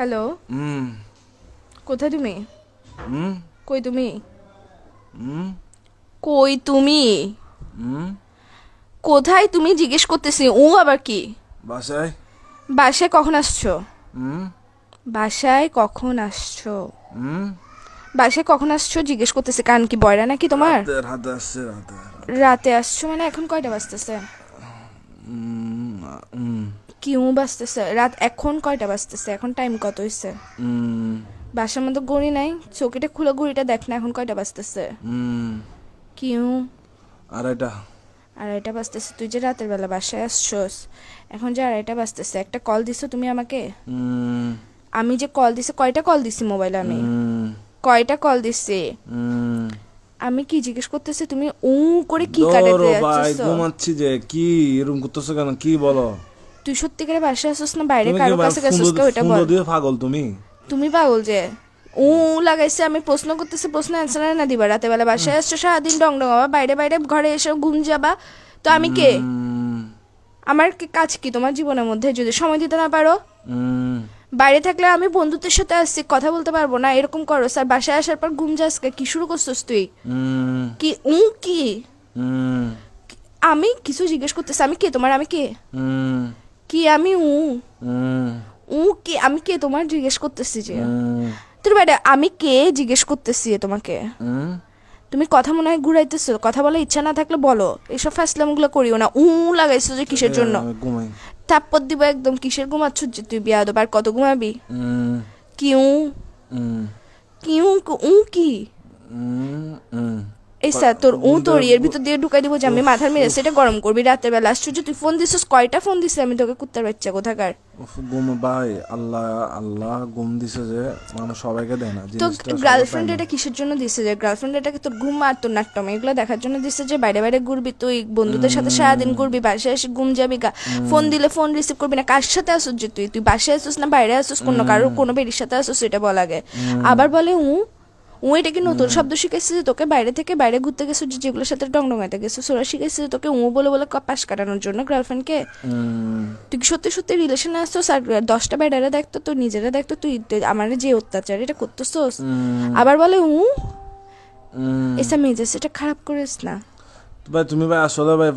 Hello, হুম কোথায় তুমি? হুম কই তুমি? হুম কই তুমি? হুম কোথায় তুমি জিজ্ঞেস করতেছি। আবার কি? বাসায়। বাসায় কখন আসছো? হুম বাসায় কখন আসছো? হুম বাসায় কখন আসছো জিজ্ঞেস করতেছি। কান কি বয়রা নাকি তোমার? রাতে রাতে আসছে রাতে রাতে। রাতে আসছো মানে এখন কয়টা বাজতেছে? হুম হুম বাজতেছে রাত, এখন কয়টা বাজতেছে? এখন টাইম কত হইছে? হুম বাসার মধ্যে ঘড়ি নাই? চৌকিটা খুলে ঘড়িটা দেখ না, এখন কয়টা বাজতেছে? হুম কিউ আড়াইটা। আড়াইটা বাজতেছে। তুই যে রাতের বেলা বাসায় আসছোস, এখন যে আড়াইটা বাজতেছে, একটা কল দিছো তুমি আমাকে? হুম আমি যে কল দিছি, কয়টা কল দিছি মোবাইলে আমি? হুম কয়টা কল দিছি? হুম আমি কি জিজ্ঞেস করতেছি, তুমি করে কি কাটাতে ধরো ভাই, যাচ্ছিস? ঘুমাচ্ছি যে। কি এরকম করতেছো কেন? কি বলো? তুই সত্যিকারে বাসায় আসছিস না বাইরে তুমি কি কারো কাছে গেছিস? ওইটা ফোন বল। দিয়ে পাগল তুমি? তুমি পাগল যে লাগাইছে। আমি প্রশ্ন করতেছি, প্রশ্ন অ্যান্সার না দিবা? রাতে বেলা বাসায় আসছো, সারাদিন ডং ডং আবার বাইরে বাইরে ঘরে এসে ঘুম যাবা। তো আমি কে? হুম আমার কাজ কি তোমার জীবনের মধ্যে যদি সময় দিতে না পারো? হুম বাইরে থাকলে আমি বন্ধুদের সাথে আসছি, কথা বলতে পারবো না? এরকম করো স্যার, বাসায় আসার পর ঘুম যাস কি শুরু করছিস তুই? হুম কি কি? হুম আমি কিছু জিজ্ঞেস করতেছি, আমি কে তোমার? আমি কে? হুম কি আমি হুম কি? আমি কে তোমার জিজ্ঞেস করতেছি যে? হুম তোর বাইরে আমি কে জিজ্ঞেস করতেছি তোমাকে? হুম তুমি কথা মনে হয় ঘুরাইতেছো। কথা বলার ইচ্ছা না থাকলে বলো, এসব ফ্যাসলামগুলো করিও না। লাগাইছো যে কিসের জন্য? আমি ঘুমাই। থাপ্পড় দিব একদম। কিসের ঘুমাচ্ছ যে তুই? বিয়াদব, আর কত ঘুমাবি? হুম কি হুম কি কি? হুম হুম এই স্যার, তোর ঘুমতে তোর এর ভিতর দিয়ে ঢুকাই দিব যে আমি উফ, মাথার মেরে উফ, সেটা গরম করবি রাতের বেলা। আশ্চর্য, তুই ফোন দিছিস? কয়টা ফোন দিছিস আমি তোকে? কুত্তার বাচ্চা কোথাকার। উফ, ঘুম ভাই। আল্লাহ আল্লাহ ঘুম দিছে যে, মানুষ সবাইকে দেয় না তো জিনিসটা, সবার পায় গার্লফ্রেন্ড না। এটা কিসের জন্য দিছে? যে গার্লফ্রেন্ড এটাকে তোর ঘুম আর তোর নাট্যম এগুলো দেখার জন্য দিছে যে বাইরে বাইরে ঘুরবি তুই, বন্ধুদের সাথে সারাদিন ঘুরবি, বাসায় এসে ঘুম যাবি গা। ফোন দিলে ফোন রিসিভ করবি না। কার সাথে আসছিস যে তুই? তুই বাসায় আসছিস না বাইরে আসছিস? কোনো বেরির সাথে আসছিস এটা বল আগে। আবার বলে এটা কি নতুন শব্দ শিখেছিস যে তোকে? বাইরে থেকে বাইরে ঘুরতে গেছিস, যেগুলোর সাথে ডংডঙাইতে গেছিস ওরা শিখেছিস যে তোকে বলে বলে পাশ কাটানোর জন্য গার্লফ্রেন্ডকে? তুই কি সত্যি সত্যি রিলেশনে আসছিস? আর 10টা বেডারে দেখতো, তুই নিজেরা দেখতো, তুই আমার যে অত্যাচার এটা করতেছস। আবার বলে এসা মেজাজ এটা খারাপ করিস না। ভাই তুমি ভাই আসলে ভাই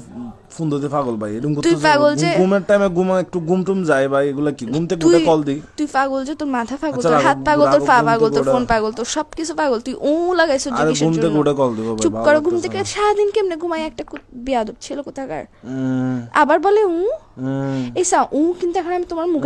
ফোন দিতে পাগল ভাই, এরকম তুই করতেছো। পাগল যে ঘুমের টাইমে একটু ঘুম টুম যায় ভাই, এগুলা কি? ঘুম থেকে তুই উঠে কল দিই। তুই পাগল যে তোর মাথা পাগল, আচ্ছা তোর রাখো, হাত পাগল, তোর রাখো, পা ঘুম পাগল, থেকে তোর ওঠে। ফোন পাগল, তোর সবকিছু পাগল। তুই লাগাইছো যে আরে কিসের ঘুম জন্য? থেকে উঠে কল দিব ভাই, চুপ ভালো করো, ঘুম লাগতেছে থেকে না। সারাদিন কেমনে ঘুমাই একটা বিয়াদব ছিল কোথাকার। হুম আবার বলে হুম কিন্তু এখন আমি তোমার মুখের